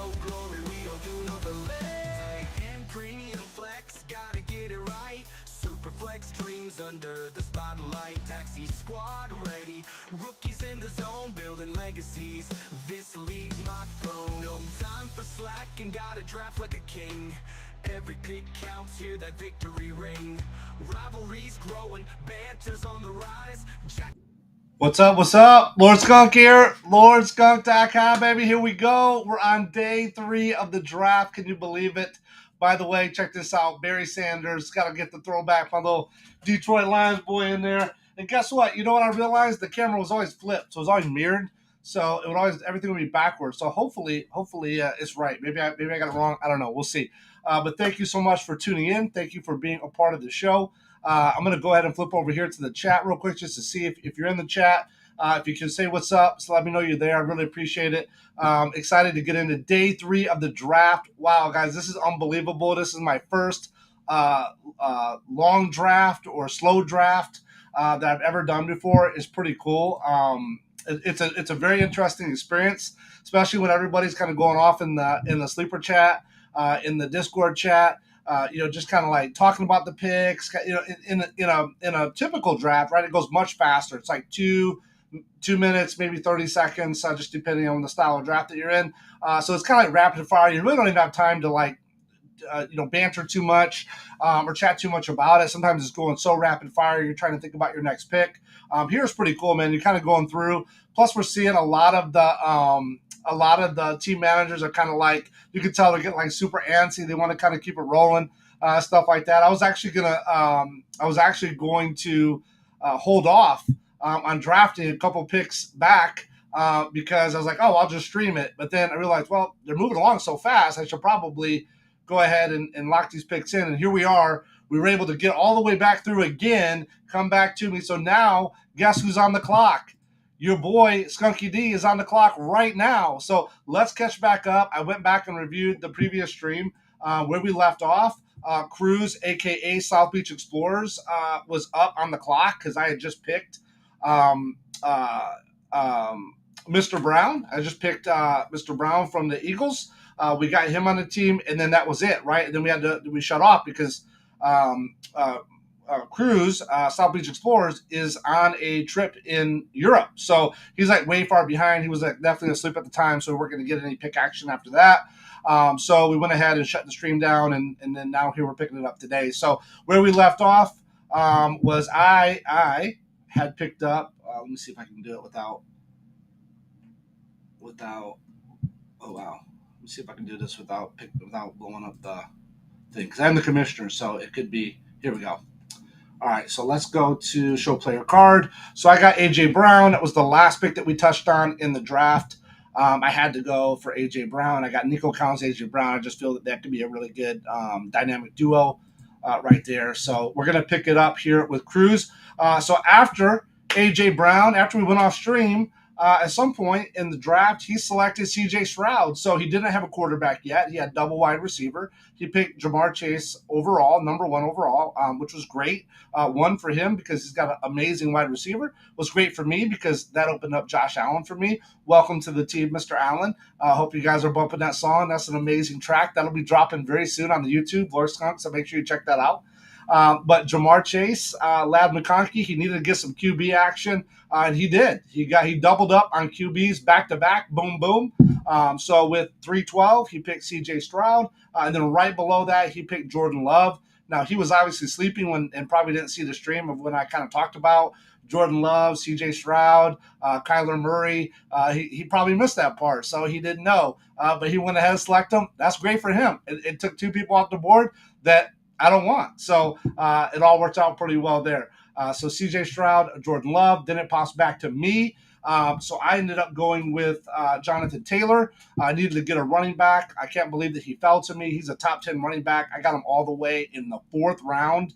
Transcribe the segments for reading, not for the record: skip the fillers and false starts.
no glory, we don't do no delay. And premium flex, gotta get it right. Superflex dreams under the spotlight. Taxi squad ready, rookies in the zone, building legacies. This league my throne, no time for slack, and gotta draft like a king. Every pick counts, hear that victory ring. Rivalries growing, banter's on the rise. What's up? What's up? Lord Skunk here. LordSkunk.com, baby. Here we go. We're on day 3 of the draft. Can you believe it? By the way, check this out. Barry Sanders. Got to get the throwback. My little Detroit Lions boy in there. And guess what? You know what I realized? The camera was always flipped. So it was always mirrored. So it would always, everything would be backwards. So hopefully it's right. Maybe I got it wrong. I don't know. We'll see. But thank you so much for tuning in. Thank you for being a part of the show. I'm going to go ahead and flip over here to the chat real quick just to see if you're in the chat. If you can say what's up, so let me know you're there. I really appreciate it. Excited to get into day 3 of the draft. Wow, guys, this is unbelievable. This is my first long draft or slow draft that I've ever done before. It's pretty cool. It's a very interesting experience, especially when everybody's kind of going off in the sleeper chat, in the Discord chat. Just kind of like talking about the picks. In a typical draft, right? It goes much faster. It's like 2 minutes, maybe 30 seconds, just depending on the style of draft that you're in. So it's kind of like rapid fire. You really don't even have time to banter too much or chat too much about it. Sometimes it's going so rapid fire, you're trying to think about your next pick. Here's pretty cool, man. You're kind of going through. Plus, we're seeing a lot of the team managers are kind of like, you can tell they're getting like super antsy. They want to kind of keep it rolling, stuff like that. I was actually going to hold off on drafting a couple picks back because I was like, oh, I'll just stream it. But then I realized, well, they're moving along so fast, I should probably go ahead and lock these picks in. And here we are. We were able to get all the way back through again, come back to me. So now, guess who's on the clock? Your boy Skunky D is on the clock right now. So let's catch back up. I went back and reviewed the previous stream where we left off. Cruz, aka South Beach Explorers, was up on the clock because I had just picked Mr. Brown. I just picked Mr. Brown from the Eagles. We got him on the team, and then that was it, right? And then we shut off because Cruz, South Beach Explorers, is on a trip in Europe. So he's like way far behind. He was like definitely asleep at the time, so we weren't going to get any pick action after that. So we went ahead and shut the stream down, and then now here we're picking it up today. So where we left off was I had picked up. Let me see if I can do it without. Oh wow. Let me see if I can do this without blowing up the thing because I'm the commissioner, so it could be. Here we go. All right, so let's go to show player card. So I got A.J. Brown. That was the last pick that we touched on in the draft. I had to go for A.J. Brown. I got Nico Collins, A.J. Brown. I just feel that could be a really good dynamic duo right there. So we're going to pick it up here with Cruz. So after A.J. Brown, after we went off stream, at some point in the draft, he selected C.J. Stroud. So he didn't have a quarterback yet. He had double wide receiver. He picked Jamar Chase overall, number 1 overall, which was great. One for him because he's got an amazing wide receiver. Was great for me because that opened up Josh Allen for me. Welcome to the team, Mr. Allen. Hope you guys are bumping that song. That's an amazing track. That'll be dropping very soon on the YouTube, Lord Skunk, so make sure you check that out. But Jamar Chase, Lad McConkey, he needed to get some QB action, and he did. He doubled up on QBs back to back, boom, boom. So with 312, he picked C.J. Stroud, and then right below that, he picked Jordan Love. Now he was obviously sleeping and probably didn't see the stream of when I kind of talked about Jordan Love, C.J. Stroud, Kyler Murray. He probably missed that part, so he didn't know. But he went ahead and selected him. That's great for him. It took 2 people off the board that I don't want. So it all worked out pretty well there. So C.J. Stroud, Jordan Love. Then it pops back to me. So I ended up going with Jonathan Taylor. I needed to get a running back. I can't believe that he fell to me. He's a top 10 running back. I got him all the way in the 4th round.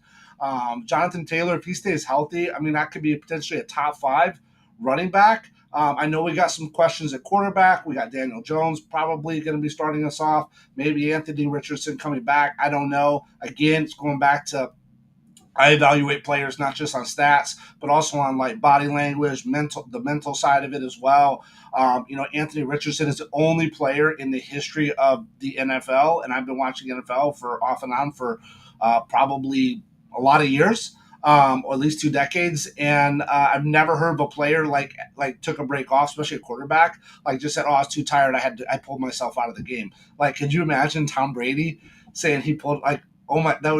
Jonathan Taylor, if he stays healthy, I mean, that could be potentially a top 5 running back. I know we got some questions at quarterback. We got Daniel Jones probably going to be starting us off. Maybe Anthony Richardson coming back. I don't know. Again, it's going back to I evaluate players not just on stats, but also on like body language, the mental side of it as well. Anthony Richardson is the only player in the history of the NFL, and I've been watching NFL for off and on for probably a lot of years, or at least 2 decades, and I've never heard of a player like took a break off, especially a quarterback, like just said, "Oh, I was too tired. I pulled myself out of the game." Like, could you imagine Tom Brady saying he pulled like, oh my, that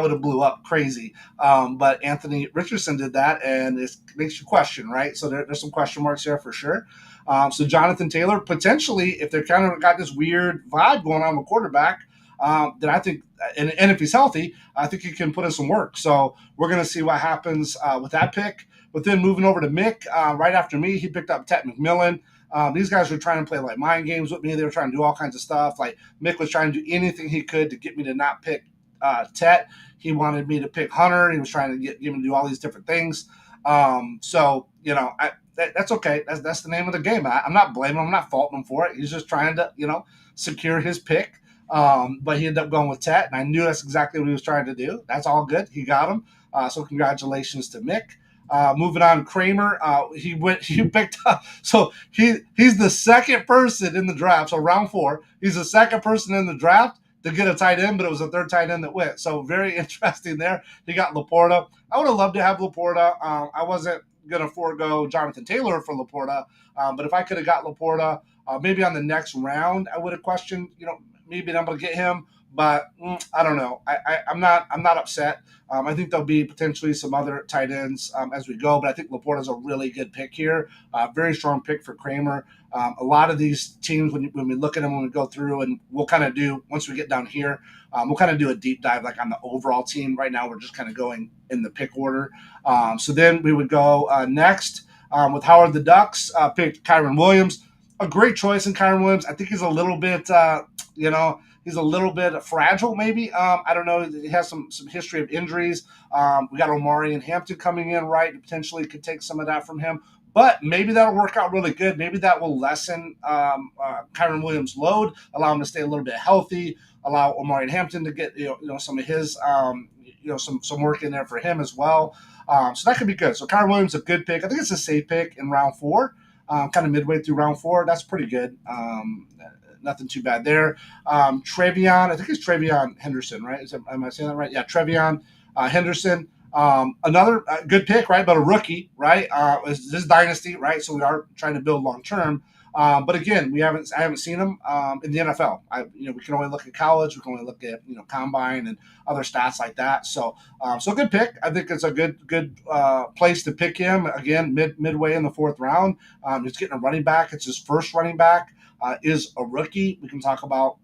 would have blew up crazy. But Anthony Richardson did that, and it makes you question, right? So there's some question marks there for sure. So Jonathan Taylor, potentially, if they're kind of got this weird vibe going on with quarterback, then I think, and if he's healthy, I think he can put in some work. So we're going to see what happens with that pick. But then moving over to Mick, right after me, he picked up Ted McMillan. These guys were trying to play like mind games with me. They were trying to do all kinds of stuff. Like Mick was trying to do anything he could to get me to not pick Tet. He wanted me to pick Hunter. He was trying to get me to do all these different things. That's okay. That's the name of the game. I'm not blaming him. I'm not faulting him for it. He's just trying to, secure his pick. But he ended up going with Tet, and I knew that's exactly what he was trying to do. That's all good. He got him. So congratulations to Mick. Moving on, Kramer. He picked up. So he's the second person in the draft. So round 4, he's the second person in the draft to get a tight end, but it was the third tight end that went. So very interesting there. He got Laporta. I would have loved to have Laporta. I wasn't going to forego Jonathan Taylor for Laporta, but if I could have got Laporta, maybe on the next round, I would have questioned, maybe I'm going to get him. But I don't know. I'm not upset. I think there'll be potentially some other tight ends as we go, but I think Laporta's a really good pick here. Very strong pick for Kramer. A lot of these teams, when we look at them, when we go through, and we'll kind of do, once we get down here, we'll kind of do a deep dive like on the overall team. Right now, we're just kind of going in the pick order. So then we would go next with Howard the Ducks, picked Kyron Williams. A great choice in Kyron Williams. I think he's a little bit, he's a little bit fragile, maybe. I don't know. He has some history of injuries. We got Omari and Hampton coming in, right? Potentially could take some of that from him. But maybe that'll work out really good. Maybe that will lessen Kyron Williams' load, allow him to stay a little bit healthy, allow Omari and Hampton to get some of his some work in there for him as well. So that could be good. So Kyron Williams is a good pick. I think it's a safe pick in round 4, kind of midway through round 4. That's pretty good. Nothing too bad there. Trevion, I think it's Trevion Henderson, right? Am I saying that right? Yeah, Trevion Henderson. Another good pick, right? But a rookie, right? This is dynasty, right? So we are trying to build long term. But again, I haven't seen him in the NFL. We can only look at college. We can only look at combine and other stats like that. So a good pick. I think it's a good place to pick him. Again, midway in the 4th round. He's getting a running back. It's his first running back. Is a rookie. We can talk about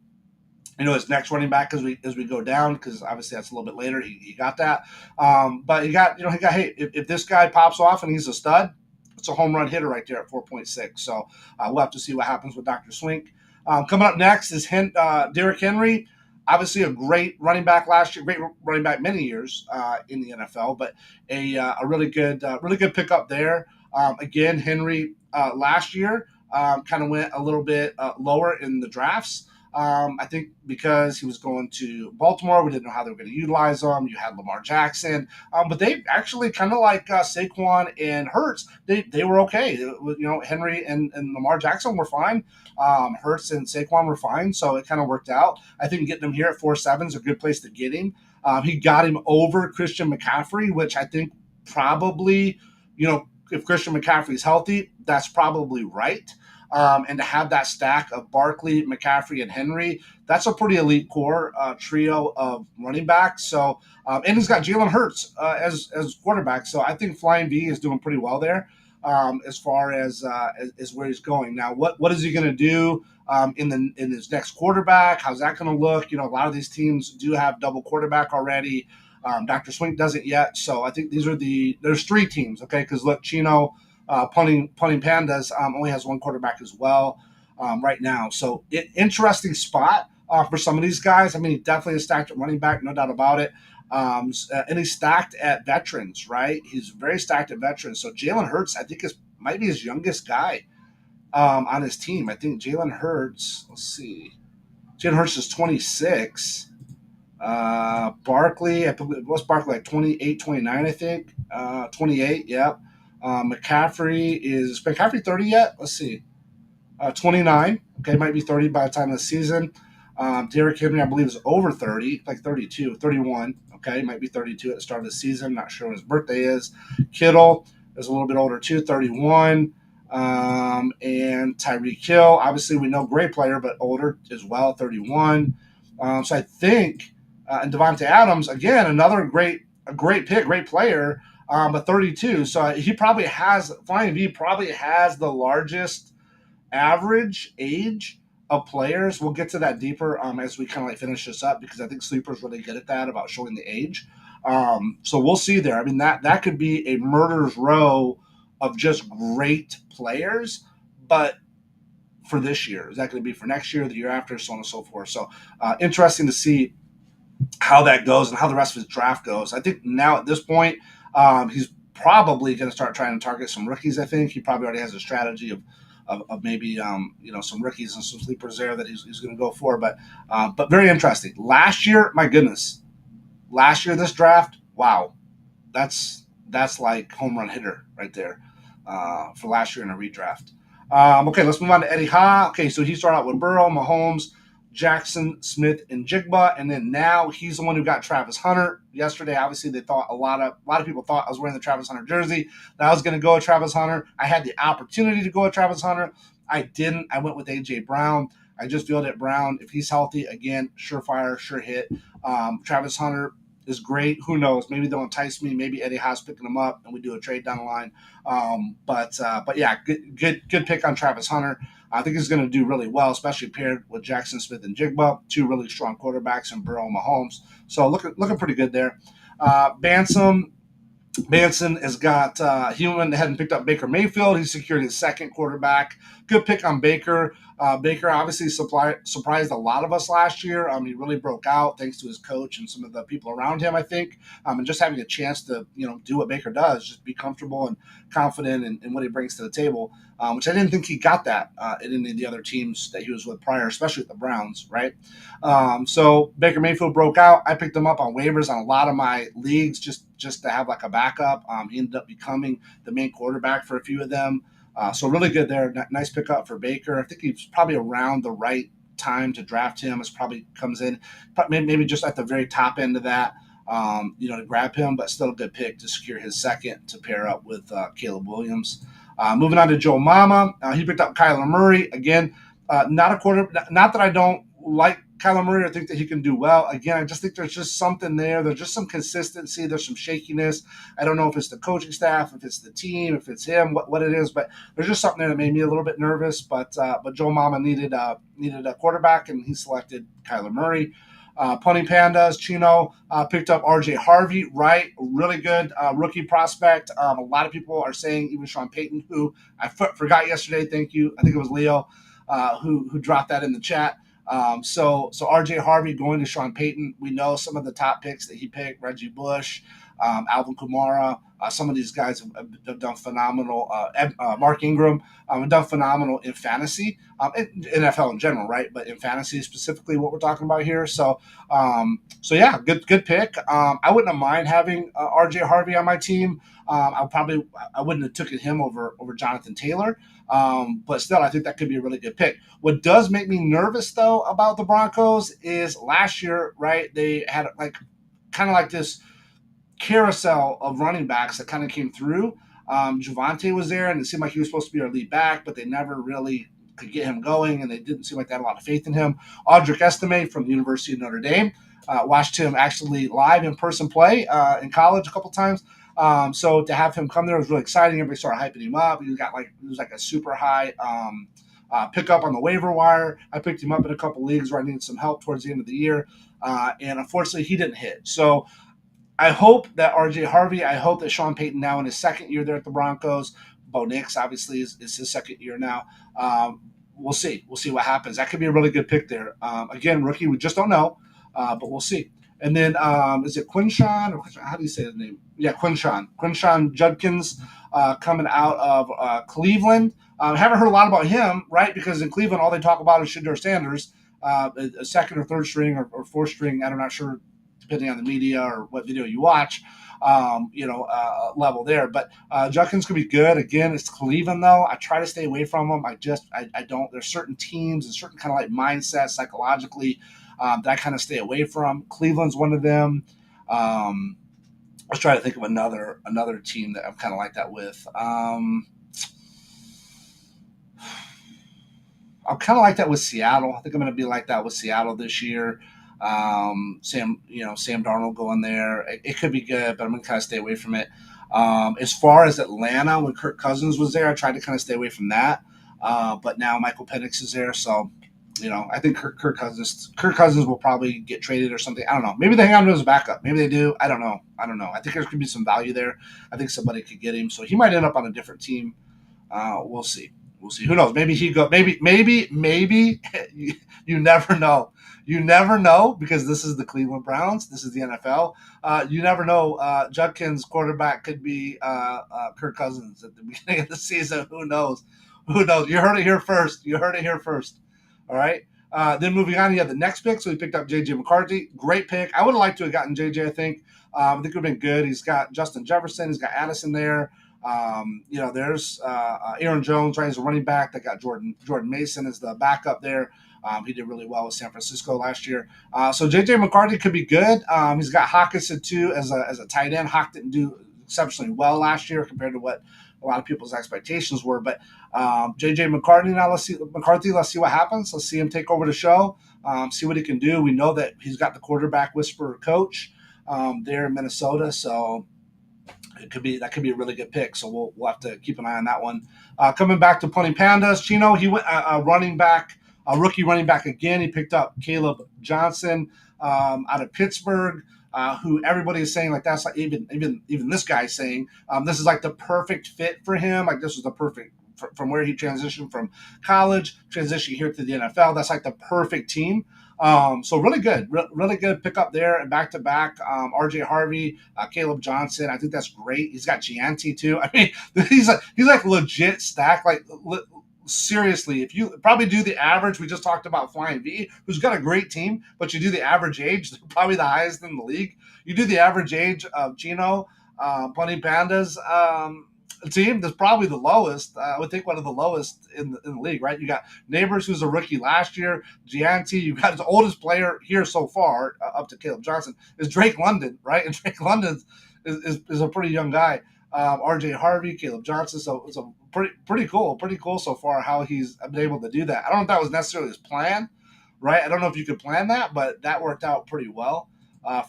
his next running back as we go down, because obviously that's a little bit later. He got that, but he got hey, if this guy pops off and he's a stud, it's a home run hitter right there at 4.6. So we'll have to see what happens with Dr. Swink. Coming up next is Derrick Henry. Obviously a great running back last year, great running back many years in the NFL, but a really good pickup there. Again, Henry last year kind of went a little bit lower in the drafts. I think because he was going to Baltimore, we didn't know how they were going to utilize him. You had Lamar Jackson, but they actually kind of like Saquon and Hurts. They were okay. Henry and Lamar Jackson were fine. Hurts and Saquon were fine, so it kind of worked out. I think getting him here at 4.7 is a good place to get him. He got him over Christian McCaffrey, which I think probably, if Christian McCaffrey is healthy, that's probably right. And to have that stack of Barkley, McCaffrey, and Henry, that's a pretty elite core trio of running backs. So, and he's got Jalen Hurts as quarterback. So I think Flying V is doing pretty well there as far as where he's going. Now, what is he going to do in his next quarterback? How's that going to look? A lot of these teams do have double quarterback already. Dr. Swink doesn't yet. So I think there's 3 teams, okay? Because look, Chino, Punting Pandas only has 1 quarterback as well right now. So interesting spot for some of these guys. I mean, he definitely is stacked at running back, no doubt about it. And he's stacked at veterans, right? He's very stacked at veterans. So Jalen Hurts, I think, might be his youngest guy on his team. I think Jalen Hurts, let's see. Jalen Hurts is 26. Barkley, what's Barkley like 28, 29, I think. 28, yep. McCaffrey 30 yet? Let's see. 29. Okay, might be 30 by the time of the season. Derrick Henry, I believe, is over 30, like 32, 31. Okay, might be 32 at the start of the season. Not sure when his birthday is. Kittle is a little bit older too, 31. And Tyreek Hill, obviously, we know great player, but older as well, 31. So I think, and Devontae Adams, again, a great pick, great player, but 32. So Flying V probably has the largest average age of players. We'll get to that deeper as we kind of like finish this up because I think Sleeper's really good at that about showing the age. So we'll see there. I mean that could be a murderer's row of just great players, but for this year, is that going to be for next year, the year after, so on and so forth. So interesting to see how that goes and how the rest of his draft goes. I think now at this point, he's probably going to start trying to target some rookies. I think he probably already has a strategy of maybe some rookies and some sleepers there that he's going to go for. But very interesting. Last year, my goodness, this draft, wow, that's like home run hitter right there for last year in a redraft. Okay, let's move on to Eddie Ha. Okay, so he started out with Burrow, Mahomes, Jackson, Smith, and Jigba, and then now he's the one who got Travis Hunter. Yesterday, obviously, they thought a lot of people thought I was wearing the Travis Hunter jersey. That I was going to go with Travis Hunter. I had the opportunity to go with Travis Hunter. I didn't. I went with AJ Brown. I just feel that Brown, if he's healthy, again, surefire, sure hit. Travis Hunter is great. Who knows? Maybe they'll entice me. Maybe Eddie Haas picking him up and we do a trade down the line. But yeah, good pick on Travis Hunter. I think he's going to do really well, especially paired with Jackson Smith and Jigba, two really strong quarterbacks, and Burrow and Mahomes. So looking pretty good there. Manson has got he went ahead and picked up Baker Mayfield. He secured his second quarterback. Good pick on Baker. Baker obviously surprised a lot of us last year. He really broke out thanks to his coach and some of the people around him, I think. And just having a chance to do what Baker does, just be comfortable and confident in what he brings to the table, which I didn't think he got that in any of the other teams that he was with prior, especially with the Browns, right? So Baker Mayfield broke out. I picked him up on waivers on a lot of my leagues just to have like a backup. He ended up becoming the main quarterback for a few of them. So really good there. Nice pickup for Baker. I think he's probably around the right time to draft him. It probably comes in maybe just at the very top end of that, to grab him, but still a good pick to secure his second to pair up with Caleb Williams. Moving on to Joe Mama, he picked up Kyler Murray. Again, not a quarter. Not that I don't like Kyler Murray or think that he can do well. Again, I just think there's just something there. There's just some consistency. There's some shakiness. I don't know if it's the coaching staff, if it's the team, if it's him, what it is, but there's just something there that made me a little bit nervous. But Joe Mama needed a quarterback, and he selected Kyler Murray. Punny Pandas, Chino picked up RJ Harvey, right? Really good rookie prospect. A lot of people are saying, even Sean Payton, who I forgot yesterday, thank you. I think it was Leo who dropped that in the chat. So RJ Harvey going to Sean Payton. We know some of the top picks that he picked: Reggie Bush, Alvin Kamara. Some of these guys have done phenomenal. Mark Ingram have done phenomenal in fantasy, NFL in general, right? But in fantasy specifically, what we're talking about here. So yeah, good pick. I wouldn't have mind having RJ Harvey on my team. I wouldn't have taken him over Jonathan Taylor. But still, I think that could be a really good pick. What does make me nervous, though, about the Broncos is last year, right? They had kind of like this carousel of running backs that kind of came through. Javonte was there, and it seemed like he was supposed to be our lead back, but they never really could get him going, and they didn't seem like they had a lot of faith in him. Audric Estime from the University of Notre Dame. Watched him actually live in person play in college a couple times. So to have him come there was really exciting. Everybody started hyping him up. He was like a super high pickup on the waiver wire. I picked him up in a couple leagues where I needed some help towards the end of the year, and unfortunately he didn't hit. So I hope that RJ Harvey, I hope that Sean Payton now in his second year there at the Broncos. Bo Nix obviously is his second year now. We'll see. We'll see what happens. That could be a really good pick there. Again, rookie, we just don't know, but we'll see. And then is it Quinshawn? How do you say his name? Yeah, Quinshawn. Quinshawn Judkins coming out of Cleveland. Haven't heard a lot about him, right? Because in Cleveland, all they talk about is Shedeur Sanders, a second or third string or fourth string. I'm not sure depending on the media or what video you watch. Level there. But Judkins could be good. Again, it's Cleveland though. I try to stay away from them. I don't. There's certain teams and certain kind of like mindsets psychologically that I kind of stay away from. Cleveland's one of them. Let's try to think of another team that I'm kind of like that with. I'm kind of like that with Seattle. I think I'm going to be like that with Seattle this year. Sam Darnold going there. It could be good, but I'm going to kind of stay away from it. As far as Atlanta, when Kirk Cousins was there, I tried to kind of stay away from that. But now Michael Penix is there, so I think Kirk Cousins will probably get traded or something. I don't know. Maybe they hang on to his backup. Maybe they do. I don't know. I think there could be some value there. I think somebody could get him, so he might end up on a different team. We'll see. Who knows? Maybe he go. Maybe. You never know. You never know because this is the Cleveland Browns. This is the NFL. You never know. Judkins' quarterback could be Kirk Cousins at the beginning of the season. Who knows? Who knows? You heard it here first. All right. Then moving on, you have the next pick. So he picked up J.J. McCarthy. Great pick. I would have liked to have gotten J.J., I think. I think it would have been good. He's got Justin Jefferson. He's got Addison there. There's Aaron Jones, right, as a running back. They got Jordan Mason as the backup there. He did really well with San Francisco last year. So J.J. McCarthy could be good. He's got Hawkinson, too, as a tight end. Hawk didn't do exceptionally well last year compared to what a lot of people's expectations were. But J.J. McCarthy, let's see what happens. Let's see him take over the show, see what he can do. We know that he's got the quarterback whisperer coach there in Minnesota, so that could be a really good pick. So we'll have to keep an eye on that one. Coming back to Punny Pandas, Chino, he went a rookie running back again. He picked up Caleb Johnson out of Pittsburgh. Who everybody is saying like that's like even this guy saying this is like the perfect fit for him. Like this was the perfect from where he transitioned from college, transitioning here to the NFL. That's like the perfect team. So really good pick up there and back to back. RJ Harvey, Caleb Johnson. I think that's great. He's got Gianti too. I mean, he's like legit stacked. Like seriously, if you probably do the average, we just talked about Flying V, who's got a great team, but you do the average age, they're probably the highest in the league. You do the average age of Gino, Bunny Pandas team, that's probably the lowest. I would think one of the lowest in the league, right? You got Neighbors, who's a rookie last year, Gianti. You got his oldest player here so far, up to Caleb Johnson, is Drake London, right? And Drake London is a pretty young guy. RJ Harvey, Caleb Johnson. So it's a pretty cool so far how he's been able to do that. I don't know if that was necessarily his plan, right? I don't know if you could plan that, but that worked out pretty well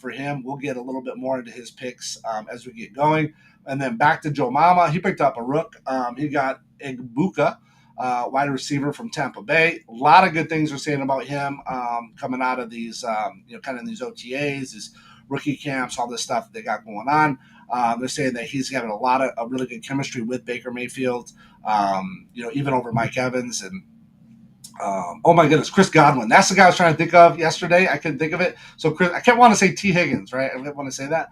for him. We'll get a little bit more into his picks as we get going. And then back to Joe Mama. He picked up a rook. He got Igbuka, wide receiver from Tampa Bay. A lot of good things are saying about him coming out of these, kind of these OTAs, these rookie camps, all this stuff that they got going on. They're saying that he's having a lot of really good chemistry with Baker Mayfield, even over Mike Evans. And, oh, my goodness, Chris Godwin. That's the guy I was trying to think of yesterday. I couldn't think of it. So, Chris, I kept wanting to say T. Higgins, right? I didn't want to say that.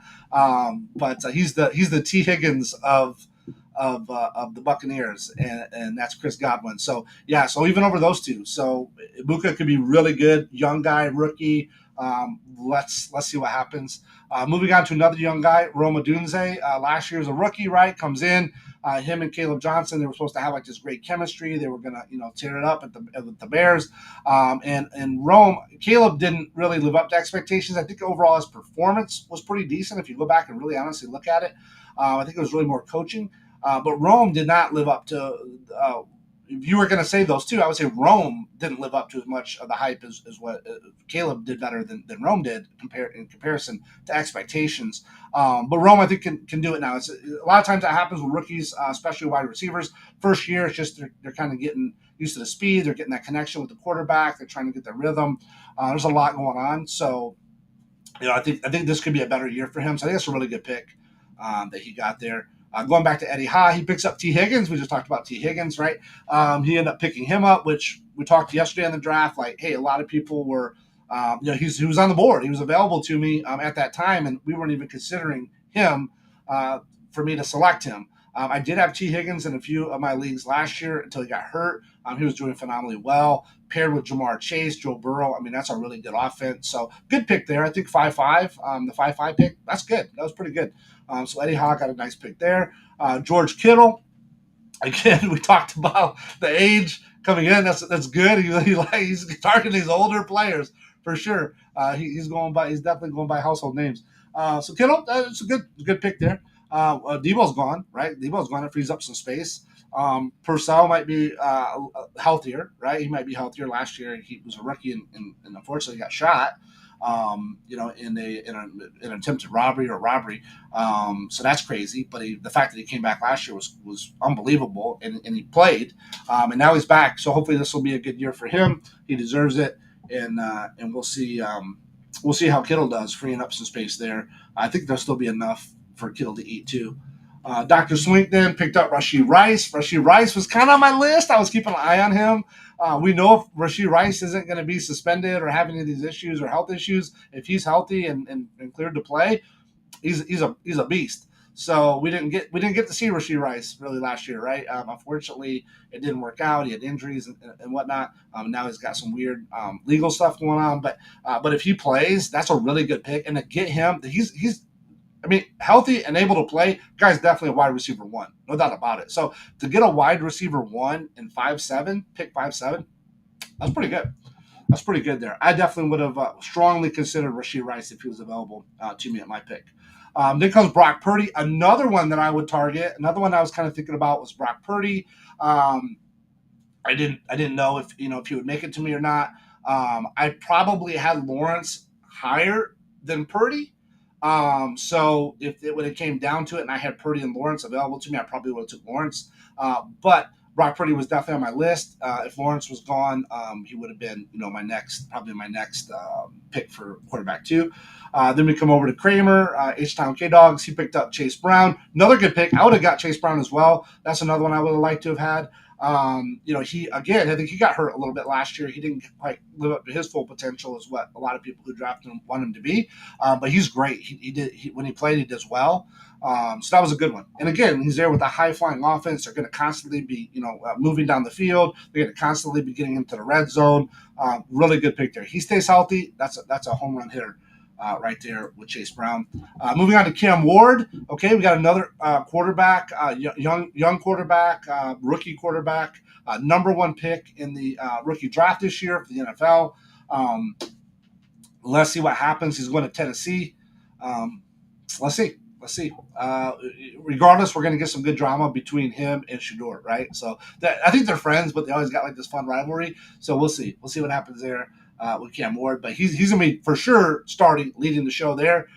But he's the T. Higgins of the Buccaneers, and that's Chris Godwin. So, yeah, so even over those two. So, Ibuka could be really good. Young guy, rookie. Let's see what happens. Moving on to another young guy, Roma Dunze. Last year was a rookie, right? Comes in. Him and Caleb Johnson, they were supposed to have like this great chemistry. They were gonna, tear it up at the Bears. And Rome, Caleb didn't really live up to expectations. I think overall his performance was pretty decent. If you go back and really honestly look at it, I think it was really more coaching. But Rome did not live up to. If you were going to say those two, I would say Rome didn't live up to as much of the hype as what Caleb did better than Rome did in comparison to expectations. But Rome, I think, can do it now. It's a lot of times that happens with rookies, especially wide receivers. First year, it's just they're kind of getting used to the speed. They're getting that connection with the quarterback. They're trying to get their rhythm. There's a lot going on. So, I think this could be a better year for him. So I think that's a really good pick that he got there. Going back to Eddie Ha, he picks up T. Higgins. We just talked about T. Higgins, right? He ended up picking him up, which we talked yesterday in the draft. Like, hey, a lot of people were, he was on the board. He was available to me at that time, and we weren't even considering him for me to select him. I did have T. Higgins in a few of my leagues last year until he got hurt. He was doing phenomenally well. Paired with Jamar Chase, Joe Burrow. I mean, that's a really good offense. So good pick there. I think 5-5, the 5-5 pick, that's good. That was pretty good. So Eddie Hawk got a nice pick there. George Kittle, again, we talked about the age coming in. That's good. He's targeting these older players for sure. He's definitely going by household names. So Kittle, it's a good pick there. Debo's gone, right? Debo's gone. It frees up some space. Purcell might be healthier, right? He might be healthier. Last year he was a rookie and unfortunately got shot. In an attempted robbery. So that's crazy. But the fact that he came back last year was unbelievable, and he played, and now he's back. So hopefully this will be a good year for him. He deserves it, and we'll see. We'll see how Kittle does, freeing up some space there. I think there'll still be enough for Kittle to eat too. Dr. Swink then picked up Rashee Rice. Rashee Rice was kind of on my list. I was keeping an eye on him. We know if Rashee Rice isn't going to be suspended or have any of these issues or health issues, if he's healthy and cleared to play, he's a beast. So we didn't get to see Rashee Rice really last year, right? Unfortunately, it didn't work out. He had injuries and whatnot. Now he's got some weird legal stuff going on. But if he plays, that's a really good pick. And to get him, he's healthy and able to play, guy's definitely a wide receiver 1. No doubt about it. So to get a wide receiver 1 in 5-7, pick 5-7, that's pretty good. That's pretty good there. I definitely would have strongly considered Rashee Rice if he was available to me at my pick. Then comes Brock Purdy, another one that I would target. Another one I was kind of thinking about was Brock Purdy. I didn't know if he would make it to me or not. I probably had Lawrence higher than Purdy. So if it would have came down to it and I had Purdy and Lawrence available to me, I probably would have took Lawrence. But Brock Purdy was definitely on my list. If Lawrence was gone, he would have been, my next pick for quarterback 2. Then we come over to Kramer, H-Town K-Dogs. He picked up Chase Brown. Another good pick. I would have got Chase Brown as well. That's another one I would have liked to have had. I think he got hurt a little bit last year. He didn't quite live up to his full potential, is what a lot of people who drafted him want him to be. But he's great. When he played, he does well. So that was a good one. And again, he's there with a high flying offense. They're going to constantly be, moving down the field. They're going to constantly be getting into the red zone. Really good pick there. He stays healthy. That's a home run hitter. Right there with Chase Brown. Moving on to Cam Ward. Okay, we got another quarterback, young quarterback, rookie quarterback, number 1 pick in the rookie draft this year for the NFL. Let's see what happens. He's going to Tennessee. Let's see. Regardless, we're going to get some good drama between him and Shador, right? So I think they're friends, but they always got like this fun rivalry. So we'll see. We'll see what happens there. With Cam Ward, but he's going to be for sure leading the show there,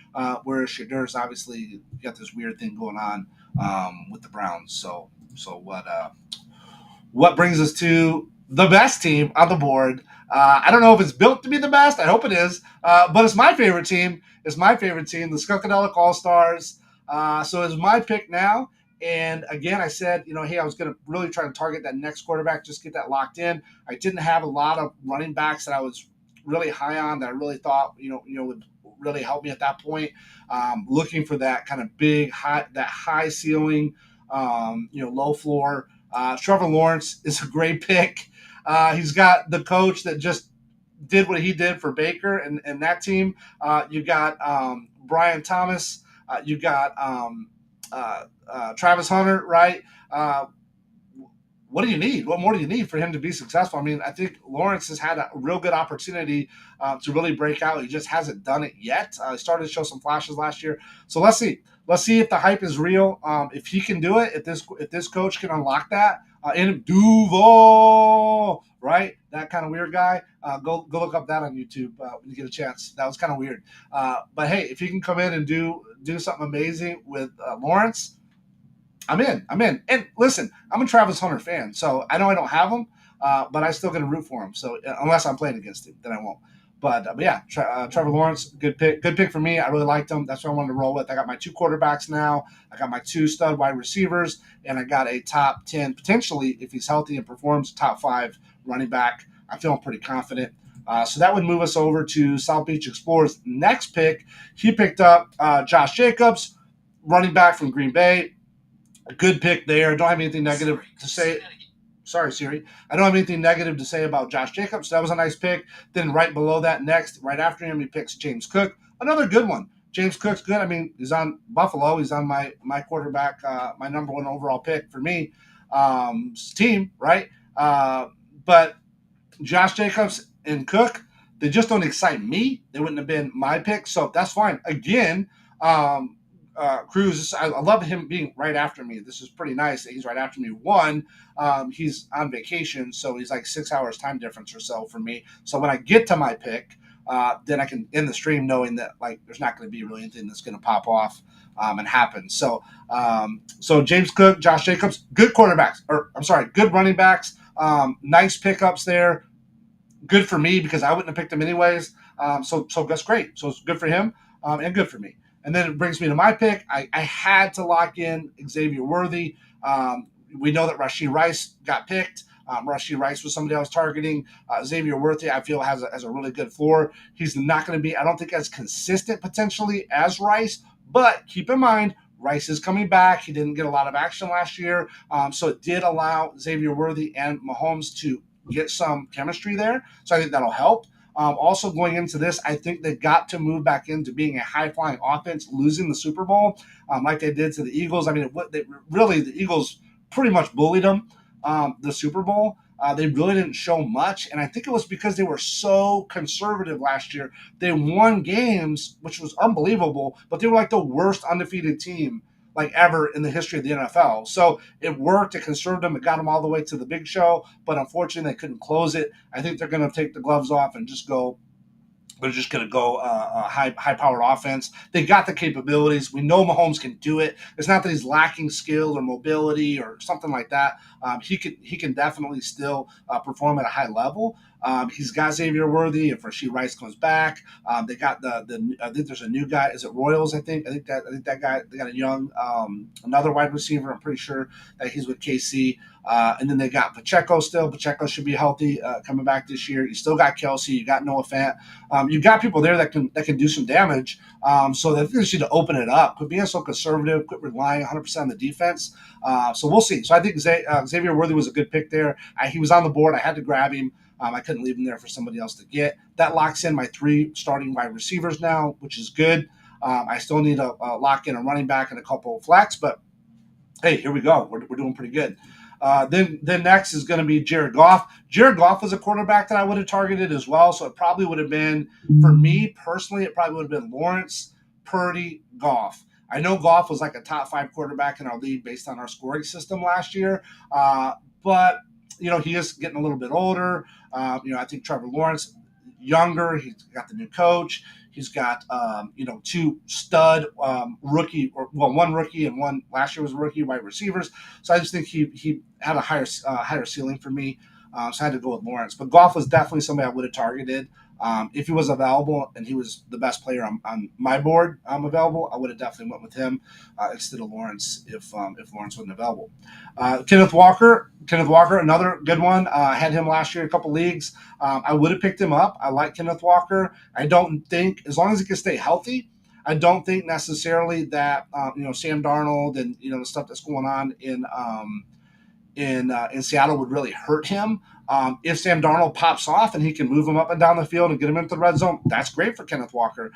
whereas Shadur's obviously got this weird thing going on with the Browns. So what brings us to the best team on the board? I don't know if it's built to be the best. I hope it is, but it's my favorite team. The Skunkadelic All-Stars. So it's my pick now. And again, I said, hey, I was going to really try to target that next quarterback, just get that locked in. I didn't have a lot of running backs that I was really high on that I really thought, would really help me at that point. Looking for that kind of high ceiling, low floor. Trevor Lawrence is a great pick. He's got the coach that just did what he did for Baker and that team. You got Brian Thomas. You got Travis Hunter, right? What do you need? What more do you need for him to be successful? I think Lawrence has had a real good opportunity to really break out. He just hasn't done it yet. He started to show some flashes last year. So let's see. Let's see if the hype is real. If he can do it, if this coach can unlock that. And Duval, right? That kind of weird guy. Go look up that on YouTube when you get a chance. That was kind of weird. But hey, if he can come in and do something amazing with Lawrence, I'm in. And listen, I'm a Travis Hunter fan, so I know I don't have him, but I'm still going to root for him. So unless I'm playing against him, then I won't. But yeah, Trevor Lawrence, good pick for me. I really liked him. That's what I wanted to roll with. I got my 2 quarterbacks now. I got my 2 stud wide receivers, and I got a top 10, potentially, if he's healthy and performs, top 5 running back. I'm feeling pretty confident. So that would move us over to South Beach Explorers' next pick. He picked up Josh Jacobs, running back from Green Bay. Good pick there. Don't have anything negative to say. Sorry, Siri. I don't have anything negative to say about Josh Jacobs. That was a nice pick. Then right below that, next, right after him, he picks James Cook. Another good one. James Cook's good. I mean, he's on Buffalo. He's on my quarterback, my number one overall pick for me, team, right? But Josh Jacobs and Cook, they just don't excite me. They wouldn't have been my pick, so that's fine. Again, um, Cruz, I love him being right after me. This is pretty nice that he's right after me. One, he's on vacation, so he's like 6 hours time difference or so for me. So when I get to my pick, then I can end the stream knowing that like there's not going to be really anything that's going to pop off and happen. So James Cook, Josh Jacobs, good quarterbacks, or I'm sorry, good running backs. Nice pickups there. Good for me because I wouldn't have picked him anyways. So that's great. So it's good for him and good for me. And then it brings me to my pick. I had to lock in Xavier Worthy. We know that Rashee Rice got picked. Rashee Rice was somebody I was targeting. Xavier Worthy, I feel, has a really good floor. He's not going to be, I don't think, as consistent potentially as Rice, but keep in mind, Rice is coming back. He didn't get a lot of action last year. So it did allow Xavier Worthy and Mahomes to get some chemistry there. So I think that'll help. Also, going into this, I think they got to move back into being a high-flying offense, losing the Super Bowl like they did to the Eagles. I mean, the Eagles pretty much bullied them the Super Bowl. They really didn't show much, and I think it was because they were so conservative last year. They won games, which was unbelievable, but they were like the worst undefeated team like ever in the history of the NFL. So it worked. It conserved them. It got them all the way to the big show, but unfortunately they couldn't close it. I think they're going to take the gloves off and just go. They're just going to go high-powered offense. They got the capabilities. We know Mahomes can do it. It's not that he's lacking skill or mobility or something like that. He can definitely still perform at a high level. He's got Xavier Worthy. If Rashee Rice comes back, they got the. I think there's a new guy. Is it Royals? I think that guy. They got a young another wide receiver. I'm pretty sure that he's with KC. And then they got Pacheco still. Pacheco should be healthy coming back this year. You still got Kelsey. You got Noah Fant. You got people there that can do some damage. So they think they should open it up. Quit being so conservative. Quit relying 100% on the defense. So we'll see. So I think Xavier Worthy was a good pick there. He was on the board. I had to grab him. I couldn't leave him there for somebody else to get. That locks in my 3 starting wide receivers now, which is good. I still need to lock in a running back and a couple of flex, but hey, here we go. We're doing pretty good. Then next is going to be Jared Goff. Jared Goff was a quarterback that I would have targeted as well, so it probably would have been, for me personally, it probably would have been Lawrence, Purdy, Goff. I know Goff was like a top 5 quarterback in our league based on our scoring system last year, but he is getting a little bit older. I think Trevor Lawrence, younger, he's got the new coach. He's got 2 stud rookie, or one rookie and one last year was a rookie wide receivers. So I just think he had a higher ceiling for me. So I had to go with Lawrence. But Goff was definitely somebody I would have targeted. If he was available and he was the best player on my board available, I would have definitely went with him instead of Lawrence if Lawrence wasn't available. Kenneth Walker, another good one. I had him last year in a couple leagues. I would have picked him up. I like Kenneth Walker. I don't think, as long as he can stay healthy, I don't think necessarily that Sam Darnold and the stuff that's going on in Seattle would really hurt him. If Sam Darnold pops off and he can move him up and down the field and get him into the red zone, that's great for Kenneth Walker.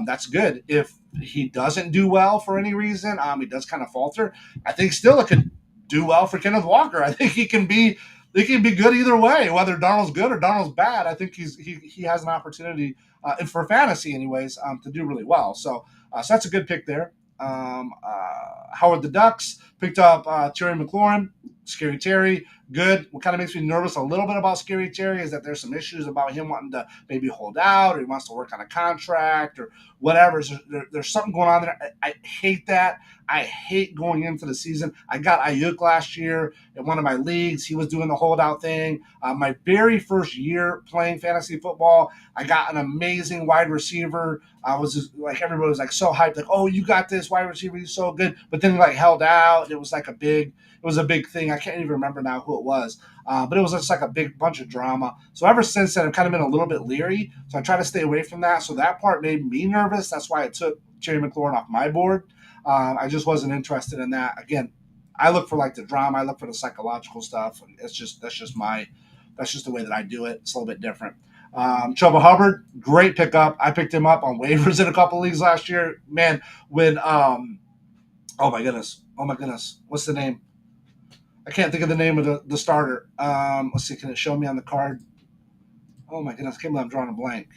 That's good. If he doesn't do well for any reason, he does kind of falter, I think still it could do well for Kenneth Walker. I think he can be good either way, whether Darnold's good or Darnold's bad. I think he has an opportunity, and for fantasy anyways, to do really well. So that's a good pick there. Howard the Ducks picked up Terry McLaurin. Scary Terry, good. What kind of makes me nervous a little bit about Scary Terry is that there's some issues about him wanting to maybe hold out, or he wants to work on a contract, or whatever. So there's something going on there. I hate that. I hate going into the season. I got Ayuk last year in one of my leagues. He was doing the holdout thing. My very first year playing fantasy football, I got an amazing wide receiver. I was just, like, everybody was like so hyped, like, oh, you got this wide receiver, he's so good. But then he like held out. It was a big thing. I can't even remember now who it was. But it was just like a big bunch of drama. So ever since then, I've kind of been a little bit leery. So I try to stay away from that. So that part made me nervous. That's why I took Terry McLaurin off my board. I just wasn't interested in that. Again, I look for like the drama. I look for the psychological stuff. That's just the way that I do it. It's a little bit different. Chuba Hubbard, great pickup. I picked him up on waivers in a couple leagues last year. Man, when oh my goodness, what's the name? I can't think of the name of the starter. Let's see, can it show me on the card? Oh my goodness, I can't believe I'm drawing a blank.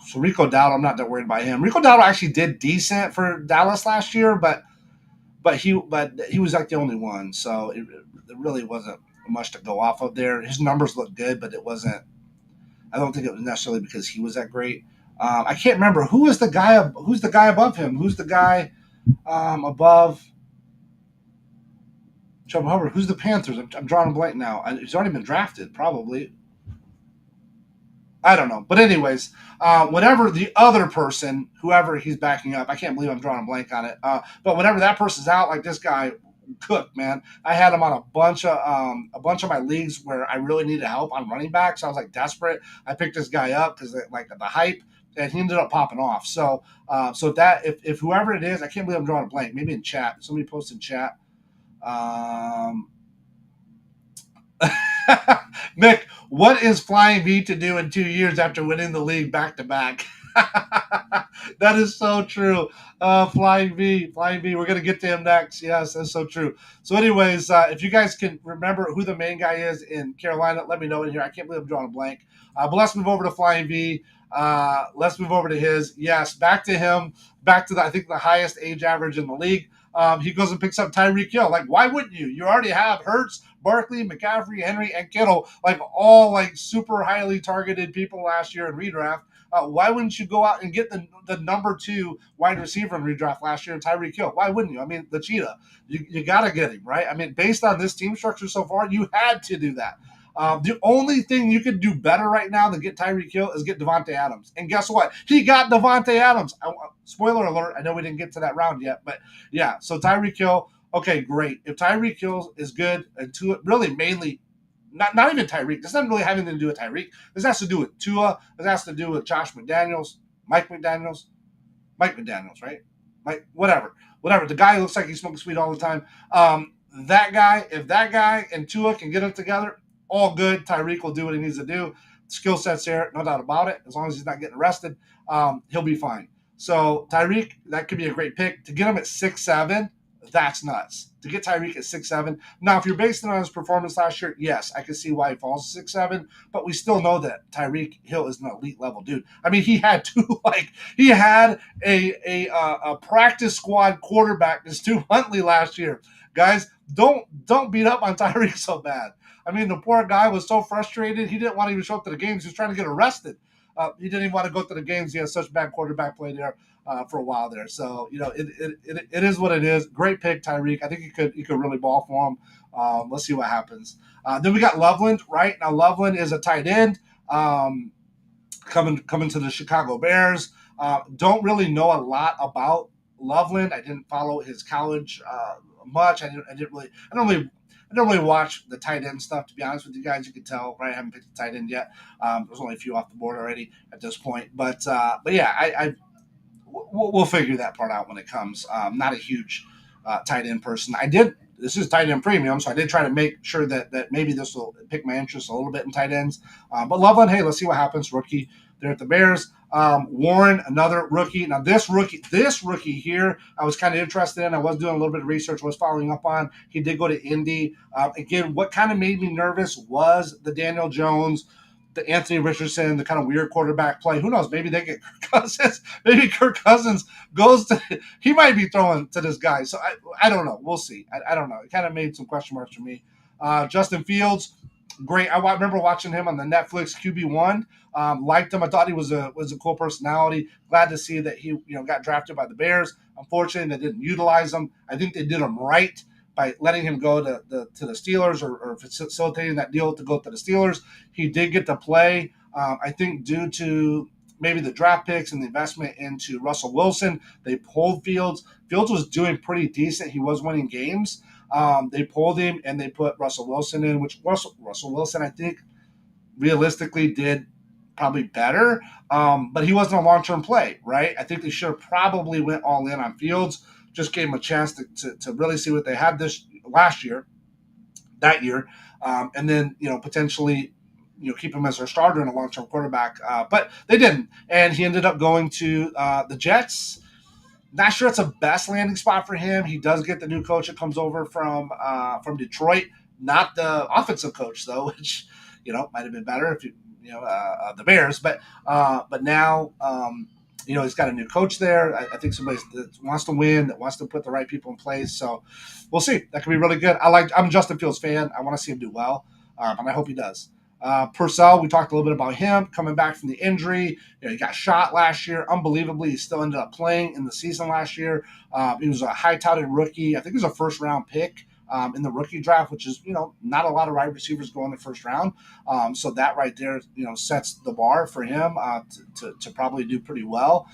So Rico Dowdle, I'm not that worried about him. Rico Dowdle actually did decent for Dallas last year, but he was like the only one, so it really wasn't much to go off of there. His numbers looked good, but it wasn't. I don't think it was necessarily because he was that great. I can't remember who's the guy above him. Who's the guy above Chuba Hubbard? Who's the Panthers? I'm drawing a blank now. He's already been drafted, probably. I don't know. But anyways, whatever the other person, whoever he's backing up, I can't believe I'm drawing a blank on it. But whenever that person's out, like this guy cooked, man. I had him on a bunch of my leagues where I really needed help on running backs. So I was like desperate. I picked this guy up because like the hype, and he ended up popping off. So that if whoever it is, I can't believe I'm drawing a blank. Maybe in chat, somebody post in chat. Um, Mick, what is Flying V to do in 2 years after winning the league back to back? That is so true. Flying V. We're gonna get to him next. Yes, that's so true. So, anyways, if you guys can remember who the main guy is in Carolina, let me know in here. I can't believe I'm drawing a blank. But let's move over to Flying V. Let's move over to his. Yes, back to him. Back to I think the highest age average in the league. He goes and picks up Tyreek Hill. Like, why wouldn't you? You already have Hurts, Barkley, McCaffrey, Henry, and Kittle, like all like super highly targeted people last year in redraft. Why wouldn't you go out and get the number 2 wide receiver in redraft last year, Tyreek Hill? Why wouldn't you? I mean, the cheetah. You got to get him, right? I mean, based on this team structure so far, you had to do that. The only thing you could do better right now than get Tyreek Hill is get Devontae Adams. And guess what? He got Devontae Adams. Spoiler alert, I know we didn't get to that round yet, but yeah, so Tyreek Hill, okay, great. If Tyreek Hill is good, and Tua, really mainly, not even Tyreek, this doesn't really have anything to do with Tyreek. This has to do with Tua. This has to do with Josh McDaniels, Mike McDaniels, right? Whatever. The guy looks like he's smoking weed all the time. If that guy and Tua can get it together, all good. Tyreek will do what he needs to do. Skill set's there, no doubt about it. As long as he's not getting arrested, he'll be fine. So Tyreek, that could be a great pick. To get him at 6'7", that's nuts. To get Tyreek at 6'7". Now, if you're basing it on his performance last year, yes, I can see why he falls to 6'7", but we still know that Tyreek Hill is an elite level dude. I mean, he had a practice squad quarterback, this Stu Huntley last year. Guys, don't beat up on Tyreek so bad. I mean, the poor guy was so frustrated, he didn't want to even show up to the games. He was trying to get arrested. He didn't even want to go to the games. He had such bad quarterback play there for a while there. So, it is what it is. Great pick, Tyreek. I think he could really ball for him. Let's see what happens. Then we got Loveland, right? Now, Loveland is a tight end coming to the Chicago Bears. Don't really know a lot about Loveland. I didn't follow his college much. I don't really watch the tight end stuff, to be honest with you guys. You can tell, right? I haven't picked the tight end yet. There's only a few off the board already at this point. But yeah, we'll figure that part out when it comes. Not a huge tight end person. This is tight end premium, so I did try to make sure that maybe this will pick my interest a little bit in tight ends. But Loveland, hey, let's see what happens. Rookie there at the Bears. Warren, another rookie. Now this rookie here, I was kind of interested in. I was doing a little bit of research, was following up on. He did go to Indy. Again, what kind of made me nervous was the Daniel Jones, the Anthony Richardson, the kind of weird quarterback play. Who knows? Maybe they get Kirk Cousins. Maybe Kirk Cousins goes to – he might be throwing to this guy. So I don't know. We'll see. I don't know. It kind of made some question marks for me. Justin Fields, great. I remember watching him on the Netflix QB1. Liked him. I thought he was a cool personality. Glad to see that he got drafted by the Bears. Unfortunately, they didn't utilize him. I think they did him right by letting him go to the Steelers or facilitating that deal to go to the Steelers. He did get to play. I think due to maybe the draft picks and the investment into Russell Wilson, they pulled Fields. Fields was doing pretty decent. He was winning games. They pulled him and they put Russell Wilson in, which Russell Wilson, I think, realistically did probably better, but he wasn't a long-term play, right? I think they should have probably went all in on Fields, just gave him a chance to really see what they had that year, and then potentially keep him as their starter and a long-term quarterback. But they didn't, and he ended up going to the Jets. Not sure it's a best landing spot for him. He does get the new coach that comes over from Detroit, not the offensive coach though, which might have been better if the Bears. But now he's got a new coach there. I think somebody that wants to win, that wants to put the right people in place. So we'll see. That could be really good. I'm a Justin Fields fan. I want to see him do well, and I hope he does. Purcell, we talked a little bit about him coming back from the injury. He got shot last year. Unbelievably, he still ended up playing in the season last year. He was a high-touted rookie. I think he was a first-round pick in the rookie draft, which is not a lot of wide receivers go in the first round. So that right there sets the bar for him to probably do pretty well.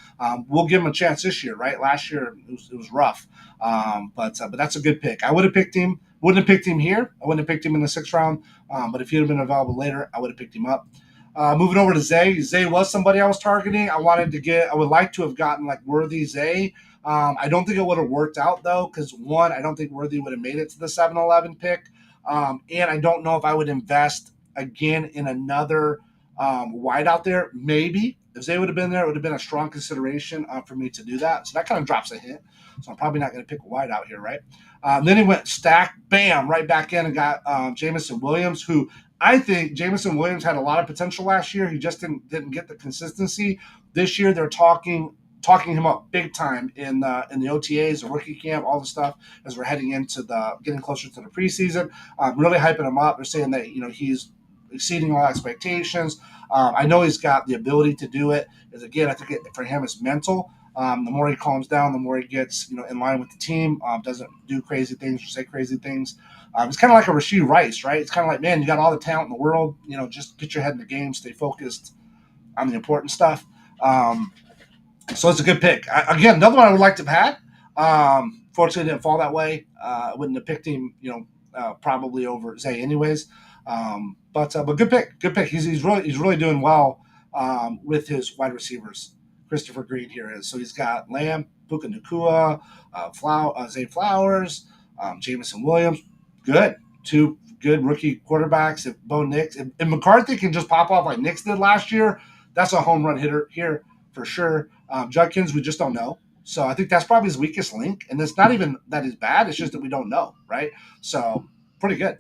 We'll give him a chance this year, right? Last year it was rough, but that's a good pick. I would have picked him. Wouldn't have picked him here. I wouldn't have picked him in the 6th round. But if he'd have been available later, I would have picked him up. Moving over to Zay. Zay was somebody I was targeting. I would like to have gotten like Worthy Zay. I don't think it would have worked out though, because one, I don't think Worthy would have made it to the 7-11 pick. And I don't know if I would invest again in another wide out there. Maybe if Zay would have been there, it would have been a strong consideration for me to do that. So that kind of drops a hint. So I'm probably not going to pick a wide out here, right? Then he went stack, bam, right back in and got Jameson Williams, who I think Jameson Williams had a lot of potential last year. He just didn't get the consistency. This year they're talking him up big time in the OTAs, the rookie camp, all the stuff as we're heading into getting closer to the preseason. Really hyping him up. They're saying that he's exceeding all expectations. I know he's got the ability to do it. As again, I think for him it's mental. The more he calms down, the more he gets in line with the team. Doesn't do crazy things or say crazy things. It's kind of like a Rashee Rice, right? It's kind of like, man, you got all the talent in the world. Just get your head in the game, stay focused on the important stuff. So it's a good pick. Again, another one I would like to have had. Fortunately, it didn't fall that way. I wouldn't have picked him, probably over Zay anyways. But good pick. Good pick. He's really doing well with his wide receivers. Christopher Green here is. So he's got Lamb, Puka Nacua, Zay Flowers, Jameson Williams. Good. 2 good rookie quarterbacks. If Bo Nix, if McCarthy can just pop off like Nix did last year, that's a home run hitter here for sure. Judkins, we just don't know. So I think that's probably his weakest link. And it's not even that he's bad. It's just that we don't know, right? So pretty good.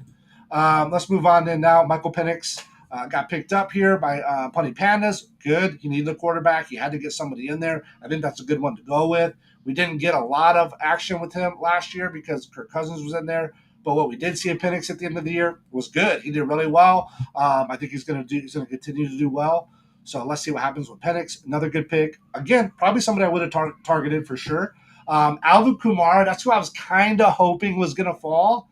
Let's move on then now. Michael Penix got picked up here by Punny Pandas. Good. He needed a quarterback. He had to get somebody in there. I think that's a good one to go with. We didn't get a lot of action with him last year because Kirk Cousins was in there. But what we did see in Penix at the end of the year was good. He did really well. I think he's going to continue to do well. So let's see what happens with Penix. Another good pick. Again, probably somebody I would have targeted for sure. Alvin Kamara, that's who I was kind of hoping was going to fall.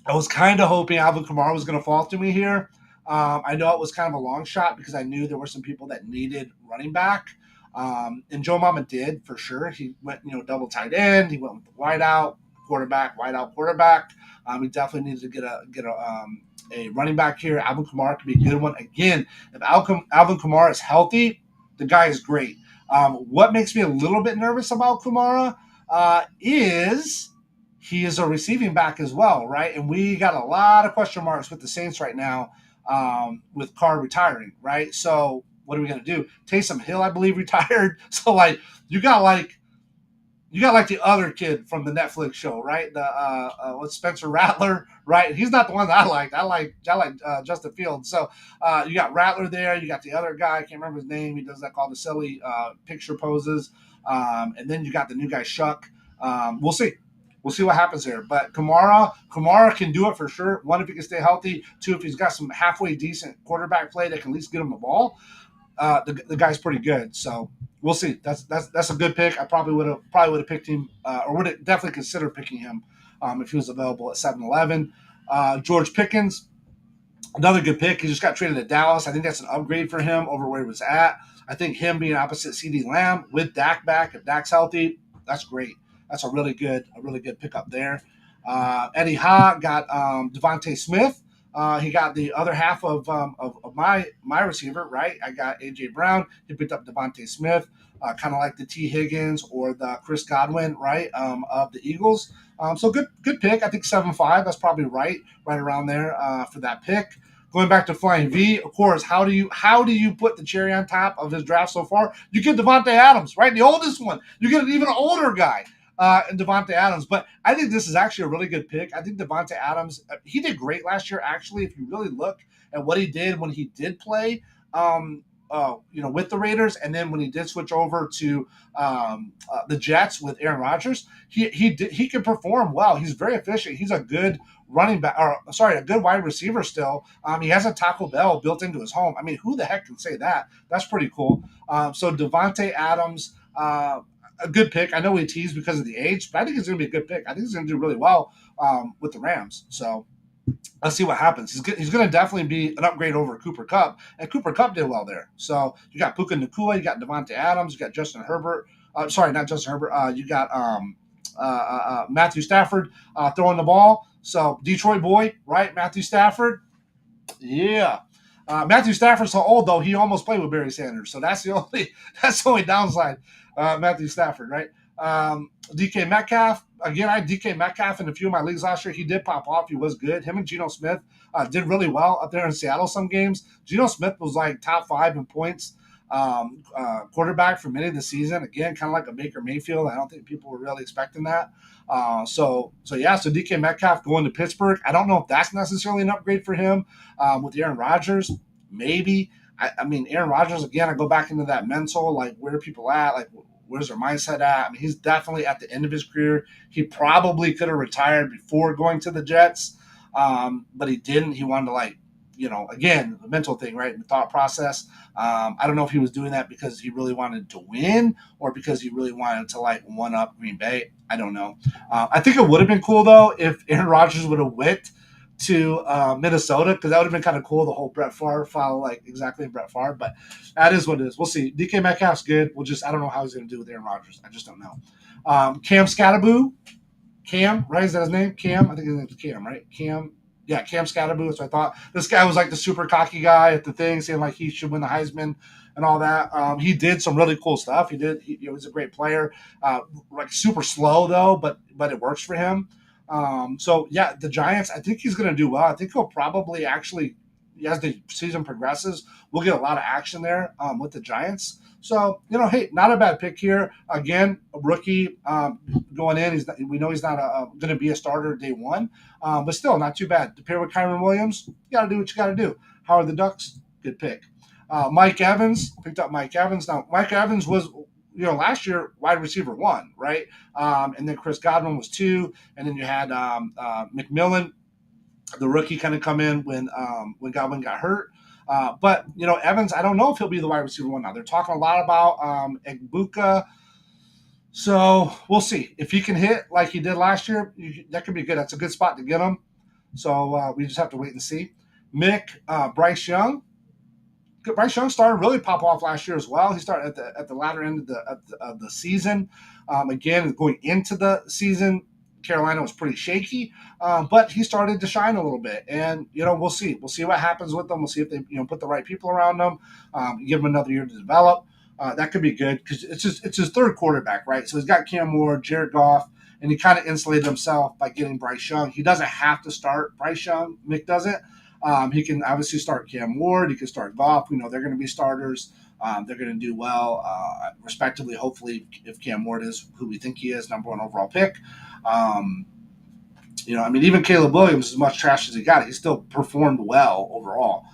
I was kind of hoping Alvin Kamara was going to fall to me here. I know it was kind of a long shot because I knew there were some people that needed running back. And Joe Mama did for sure. He went, double tight end. He went with the wide out quarterback. He definitely needed to get a running back here. Alvin Kamara could be a good one. Again, if Alvin Kamara is healthy, the guy is great. What makes me a little bit nervous about Kamara is he is a receiving back as well, right? And we got a lot of question marks with the Saints right now with Carr retiring, right? So what are we going to do? Taysom Hill, I believe, retired. So, you got the other kid from the Netflix show, right? What's Spencer Rattler, right? He's not the one that I liked. I like Justin Fields. So you got Rattler there. You got the other guy. I can't remember his name. He does that called the silly picture poses. And then you got the new guy Shuck. We'll see. We'll see what happens there. But Kamara can do it for sure. 1, if he can stay healthy. 2, if he's got some halfway decent quarterback play that can at least get him the ball. The guy's pretty good. So we'll see. That's a good pick. I probably would have picked him, or would have definitely considered picking him if he was available at 7-11. George Pickens, another good pick. He just got traded to Dallas. I think that's an upgrade for him over where he was at. I think him being opposite CeeDee Lamb with Dak back, if Dak's healthy, that's great. That's a really good pickup there. Eddie Ha got Devontae Smith. He got the other half of my receiver, right? I got A.J. Brown. He picked up Devontae Smith, kind of like the T. Higgins or the Chris Godwin, right, of the Eagles. So good pick. I think 7.5. That's probably right around there for that pick. Going back to Flying V, of course. How do you put the cherry on top of his draft so far? You get Devontae Adams, right, the oldest one. You get an even older guy. And Devontae Adams. But I think this is actually a really good pick. I think Devontae Adams, he did great last year, actually, if you really look at what he did when he did play, with the Raiders, and then when he did switch over to the Jets with Aaron Rodgers, he can perform well. He's very efficient. He's a good running back, or sorry, a good wide receiver still. He has a Taco Bell built into his home. I mean, who the heck can say that? That's pretty cool. So Devontae Adams, a good pick. I know we teased because of the age, but I think it's going to be a good pick. I think he's going to do really well with the Rams. So let's see what happens. He's going to definitely be an upgrade over Cooper Kupp, and Cooper Kupp did well there. So you got Puka Nacua, you got Devontae Adams, you got Justin Herbert. Sorry, not Justin Herbert. You got Matthew Stafford throwing the ball. So Detroit boy, right? Matthew Stafford. Yeah. Matthew Stafford's so old though; he almost played with Barry Sanders, so that's the only downside. Matthew Stafford, right? DK Metcalf again. I had DK Metcalf in a few of my leagues last year. He did pop off. He was good. Him and Geno Smith did really well up there in Seattle. Some games, Geno Smith was like top 5 in points. Quarterback for many of the season. Again, kind of like a Baker Mayfield. I don't think people were really expecting that. So DK Metcalf going to Pittsburgh. I don't know if that's necessarily an upgrade for him with Aaron Rodgers. Maybe. I mean, Aaron Rodgers, again, I go back into that mental, like where are people at? Like where's their mindset at? I mean, he's definitely at the end of his career. He probably could have retired before going to the Jets, but he didn't. He wanted to again, the mental thing, right? The thought process. I don't know if he was doing that because he really wanted to win or because he really wanted to one up Green Bay. I don't know. I think it would have been cool though if Aaron Rodgers would have went to Minnesota, because that would have been kind of cool. The whole Brett Favre follow exactly Brett Favre, but that is what it is. We'll see. DK Metcalf's good. I don't know how he's going to do with Aaron Rodgers. I just don't know. Cam Scatterboo, right? Is that his name? Cam? I think his name's Cam, right? Cam. Yeah, Cam Scatterboo. That's what I thought. This guy was like the super cocky guy at the thing, saying like he should win the Heisman and all that. He did some really cool stuff. He was a great player. Super slow though, but it works for him. The Giants, I think he's going to do well. I think he'll probably actually, as the season progresses, we'll get a lot of action there with the Giants. So, hey, not a bad pick here. Again, a rookie going in. We know he's not going to be a starter day one, but still not too bad. To pair with Kyron Williams, you got to do what you got to do. How are the Ducks? Good pick. Mike Evans, picked up Mike Evans. Now, Mike Evans was last year wide receiver 1, right? And then Chris Godwin was 2, and then you had McMillan, the rookie, kind of come in when Godwin got hurt. But Evans, I don't know if he'll be the wide receiver 1 now. They're talking a lot about Egbuka, so we'll see if he can hit like he did last year. That could be good. That's a good spot to get him. So we just have to wait and see. Bryce Young. Bryce Young started really pop off last year as well. He started at the latter end of the season. Again, going into the season, Carolina was pretty shaky, but he started to shine a little bit. And we'll see. We'll see what happens with them. We'll see if they put the right people around them. Give him another year to develop. That could be good because it's his third quarterback, right? So he's got Cam Moore, Jared Goff, and he kind of insulated himself by getting Bryce Young. He doesn't have to start Bryce Young. Mick doesn't. He can obviously start Cam Ward. He can start Goff. They're going to be starters. They're going to do well, respectively. Hopefully, if Cam Ward is who we think he is, number 1 overall pick. Even Caleb Williams, as much trash as he got, he still performed well overall.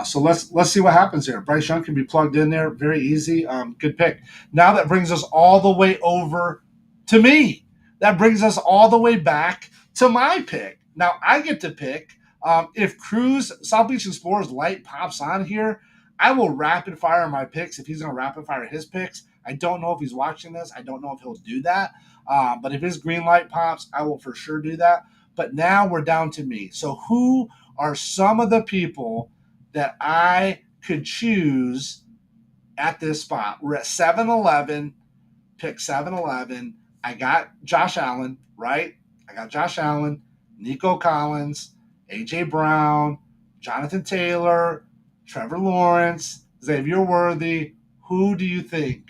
So let's see what happens here. Bryce Young can be plugged in there, very easy. Good pick. Now that brings us all the way over to me. That brings us all the way back to my pick. Now I get to pick. If Cruz South Beach Explorers light pops on here, I will rapid fire my picks if he's going to rapid fire his picks. I don't know if he's watching this. I don't know if he'll do that. But if his green light pops, I will for sure do that. But now we're down to me. So who are some of the people that I could choose at this spot? We're at 7-11, pick 7-11. I got Josh Allen, right? I got Josh Allen, Nico Collins, A.J. Brown, Jonathan Taylor, Trevor Lawrence, Xavier Worthy. Who do you think?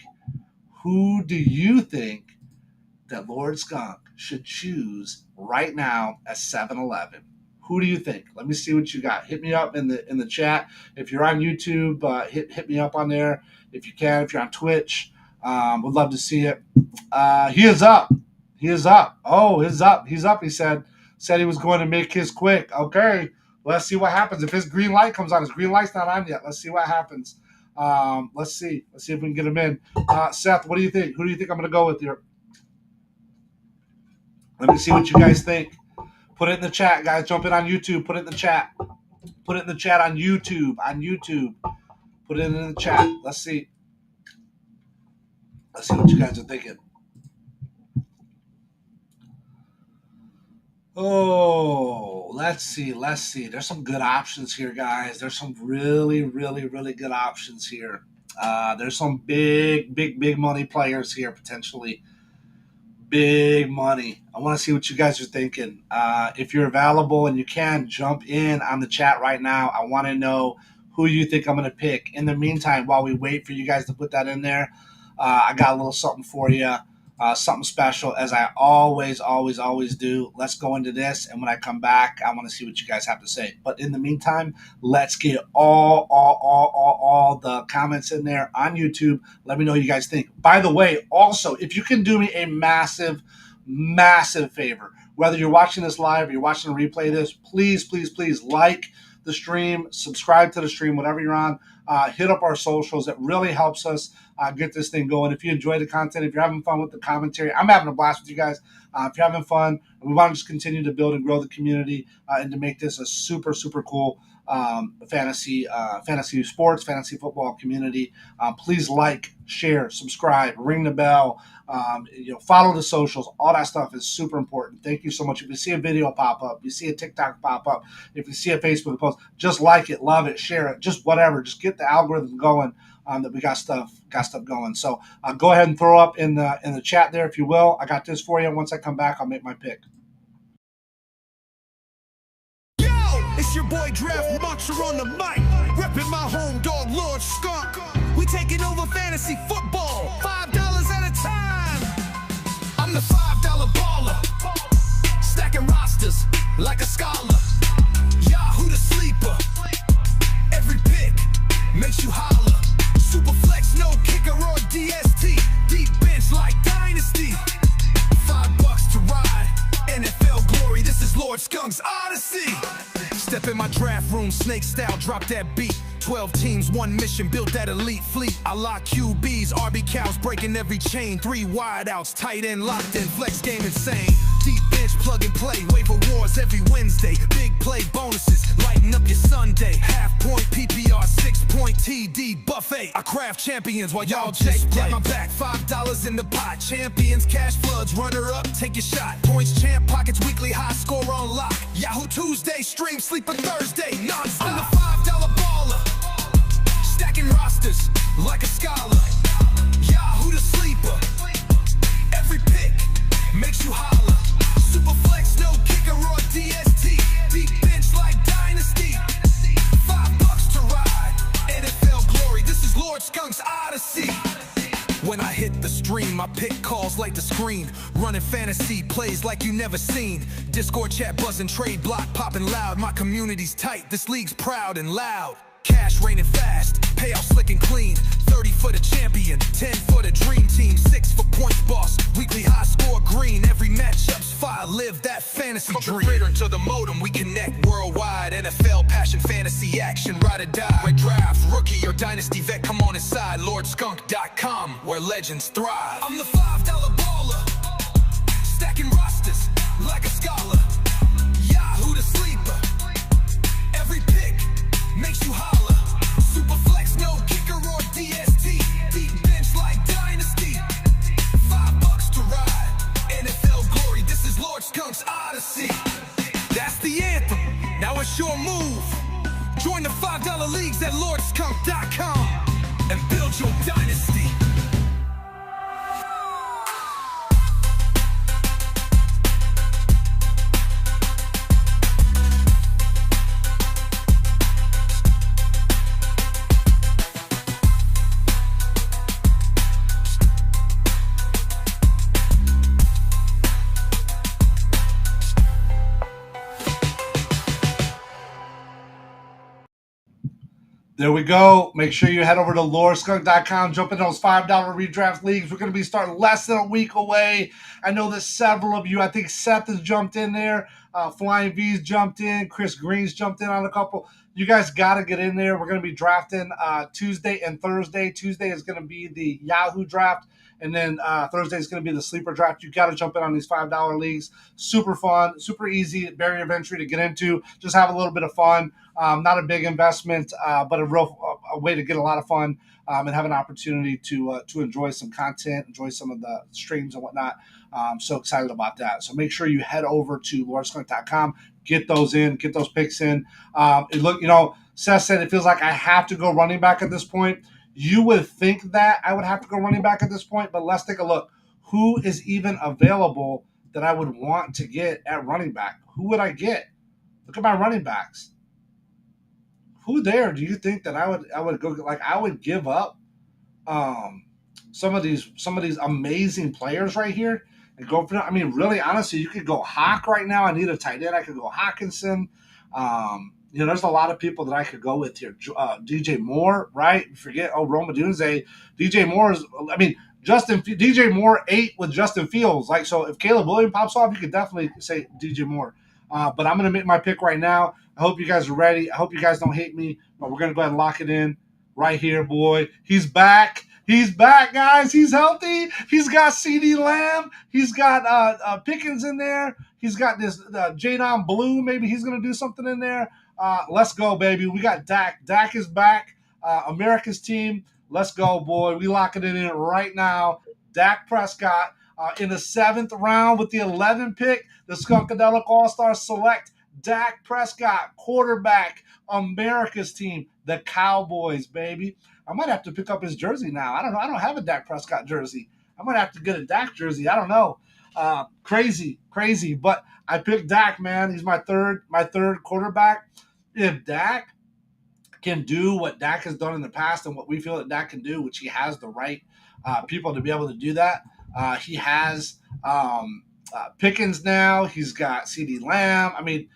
Who do you think that Lord Skunk should choose right now at 7-Eleven? Who do you think? Let me see what you got. Hit me up in the chat. If you're on YouTube, hit me up on there if you can. If you're on Twitch, would love to see it. He is up. He is up. Oh, he's up. He's up. He said he was going to make his quick. Okay, let's see what happens. If his green light comes on, his green light's not on yet. Let's see what happens. Let's see. Let's see if we can get him in. Seth, what do you think? Who do you think I'm going to go with here? Let me see what you guys think. Put it in the chat, guys. Jump in on YouTube. Put it in the chat. Put it in the chat on YouTube. On YouTube. Put it in the chat. Let's see. Let's see what you guys are thinking. Oh, let's see. Let's see. There's some good options here, guys. There's some really, really, really good options here. There's some big money players here potentially. Big money. I want to see what you guys are thinking. If you're available and you can, jump in on the chat right now. I want to know who you think I'm going to pick. In the meantime, while we wait for you guys to put that in there, I got a little something for you. Something special, as I always do. Let's go into this, and when I come back, I want to see what you guys have to say. But in the meantime, let's get all the comments in there on YouTube. Let me know what you guys think. By the way, also, if you can do me a massive favor, whether you're watching this live or you're watching a replay of this, please like the stream, subscribe to the stream, whatever you're on. Hit up our socials. It really helps us get this thing going. If you enjoy the content, if you're having fun with the commentary, I'm having a blast with you guys. If you're having fun, we want to just continue to build and grow the community and to make this a super cool fantasy sports, fantasy football community. Please like, share, subscribe, ring the bell. Follow the socials. All that stuff is super important. Thank you so much. If you see a video pop up, you see a TikTok pop up, if you see a Facebook post, just like it, love it, share it, just whatever. Just get the algorithm going. That we got stuff going. So go ahead and throw up in the chat there if you will. I got this for you. Once I come back, I'll make my pick. Yo, it's your boy Draft Monster on the mic, repping my home dog Lord Skunk. We taking over fantasy football, $5 at a time. I'm the $5 baller, stacking rosters like a scholar. Yahoo the sleeper, every pick makes you holler. Superflex, no kicker or DST, deep bench like dynasty. $5 to ride, NFL glory, this is Lord Skunk's Odyssey. Step in my draft room, snake style, drop that beat. 12 teams, one mission, build that elite fleet. I lock QBs, RB cows, breaking every chain. 3 wideouts, tight end locked in, flex game insane. Deep bench, plug and play, waiver wars every Wednesday. Big play bonuses, lighten up your Sunday. Half point PPR, 6-point TD buffet. I craft champions while y'all just play. My back, $5 in the pot. Champions, cash floods, runner up, take your shot. Points, champ, pockets, weekly high score on lock. Yahoo Tuesday, stream, sleeper Thursday, nonstop. I'm the $5 baller, stacking rosters like a scholar. Yahoo the sleeper, every pick makes you holler. Superflex, no kicker or DST, deep bench like dynasty. $5 to ride, NFL glory, this is Lord Skunk's Odyssey. When I hit the stream, my pick calls like the screen. Running fantasy plays like you never seen. Discord chat buzzing, trade block popping loud. My community's tight, this league's proud and loud. Cash raining fast, payout slick and clean. 30 for the champion, 10 for the dream team, 6 for points boss. Weekly high score green, every matchup's fire. Live that fantasy dream. From the creator to the modem, we connect worldwide. NFL passion, fantasy action, ride or die. Red drafts, rookie or dynasty vet, come on inside. LordSkunk.com, where legends thrive. I'm the $5 baller, stacking rosters like a scholar. Yahoo the sleeper, every pick makes you holler. Superflex, no kicker or DST, deep bench like dynasty. $5 to ride, NFL glory, this is Lord Skunk's Odyssey. That's the anthem, now it's your move. Join the $5 leagues at LordSkunk.com and build your dynasty. There we go. Make sure you head over to loreskunk.com. Jump in those $5 redraft leagues. We're going to be starting less than a week away. I know that several of you, I think Seth has jumped in there. Flying V's jumped in. Chris Green's jumped in on a couple. You guys got to get in there. We're going to be drafting Tuesday and Thursday. Tuesday is going to be the Yahoo draft. And then Thursday is going to be the sleeper draft. You got to jump in on these $5 leagues. Super fun, super easy barrier of entry to get into. Just have a little bit of fun. Not a big investment, but a way to get a lot of fun and have an opportunity to enjoy some content, enjoy some of the streams and whatnot. So excited about that. So make sure you head over to loreskunk.com, get those in, get those picks in. Seth said it feels like I have to go running back at this point. You would think that I would have to go running back at this point, but let's take a look. Who is even available that I would want to get at running back? Who would I get? Look at my running backs. Who there do you think that I would go? Like, I would give up some of these amazing players right here and go for them. I mean, really, honestly, you could go Hawk right now. I need a tight end. I could go Hawkinson. There's a lot of people that I could go with here. DJ Moore, right? Forget, Roma Dunze. DJ Moore is, DJ Moore 8 with Justin Fields. Like, so if Caleb Williams pops off, you could definitely say DJ Moore. But I'm going to make my pick right now. I hope you guys are ready. I hope you guys don't hate me, but we're going to go ahead and lock it in right here, boy. He's back. He's back, guys. He's healthy. He's got CeeDee Lamb. He's got Pickens in there. He's got this Jadon Blue. Maybe he's going to do something in there. Let's go, baby. We got Dak. Dak is back. America's team. Let's go, boy. We locking it in right now. Dak Prescott in the 7th round with the 11th pick. The Skunkadelic All-Stars select Dak Prescott, quarterback, America's team, the Cowboys, baby. I might have to pick up his jersey now. I don't know. I don't have a Dak Prescott jersey. I might have to get a Dak jersey. I don't know. Crazy. But I picked Dak, man. He's my third quarterback. If Dak can do what Dak has done in the past and what we feel that Dak can do, which he has the right people to be able to do that. He has Pickens now. He's got CeeDee Lamb. I mean,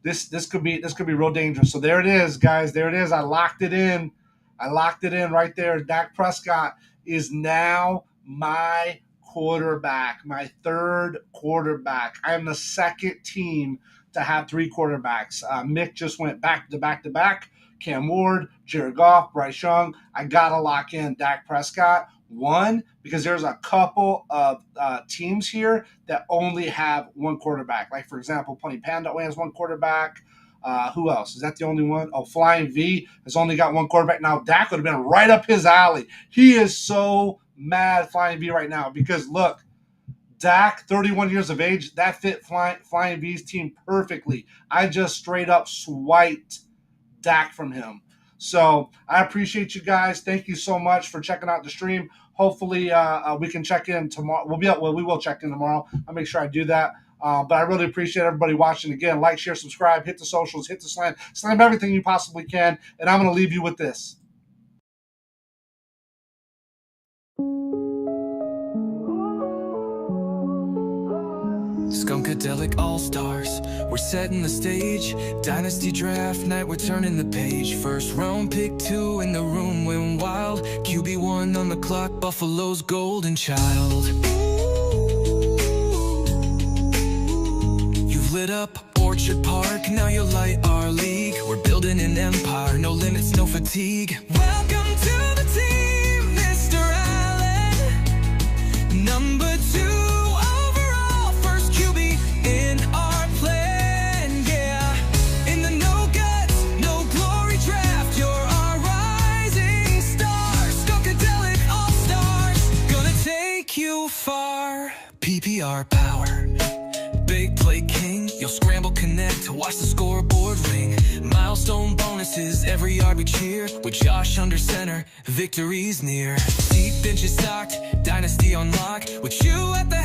this could be real dangerous. So there it is, guys. There it is. I locked it in right there. Dak Prescott is now my quarterback, my third quarterback. I am the second team to have 3 quarterbacks. Mick just went back to back. Cam Ward, Jared Goff, Bryce Young. I got to lock in Dak Prescott. One, because there's a couple of teams here that only have 1 quarterback. Like, for example, Punny Panda only has 1 quarterback. Who else? Is that the only one? Oh, Flying V has only got 1 quarterback. Now, Dak would have been right up his alley. He is so mad, Flying V, right now, because, look, Dak, 31 years of age, that fit Flying V's team perfectly. I just straight up swiped Dak from him. So I appreciate you guys. Thank you so much for checking out the stream. Hopefully we can check in tomorrow. We will check in tomorrow. I'll make sure I do that. But I really appreciate everybody watching. Again, like, share, subscribe, hit the socials, hit the slam everything you possibly can. And I'm going to leave you with this. Skunkadelic All-Stars, we're setting the stage. Dynasty draft night, we're turning the page. First round pick 2 in the room went wild. QB1 on the clock, Buffalo's golden child. You've lit up Orchard Park, now you light our league. We're building an empire, no limits, no fatigue. Welcome to the team, Mr. Allen. Number 2 PPR power, big play king. You'll scramble, connect to watch the scoreboard ring. Milestone bonuses, every yard we cheer. With Josh under center, victory's near. Deep benches stocked, dynasty on lock. With you at the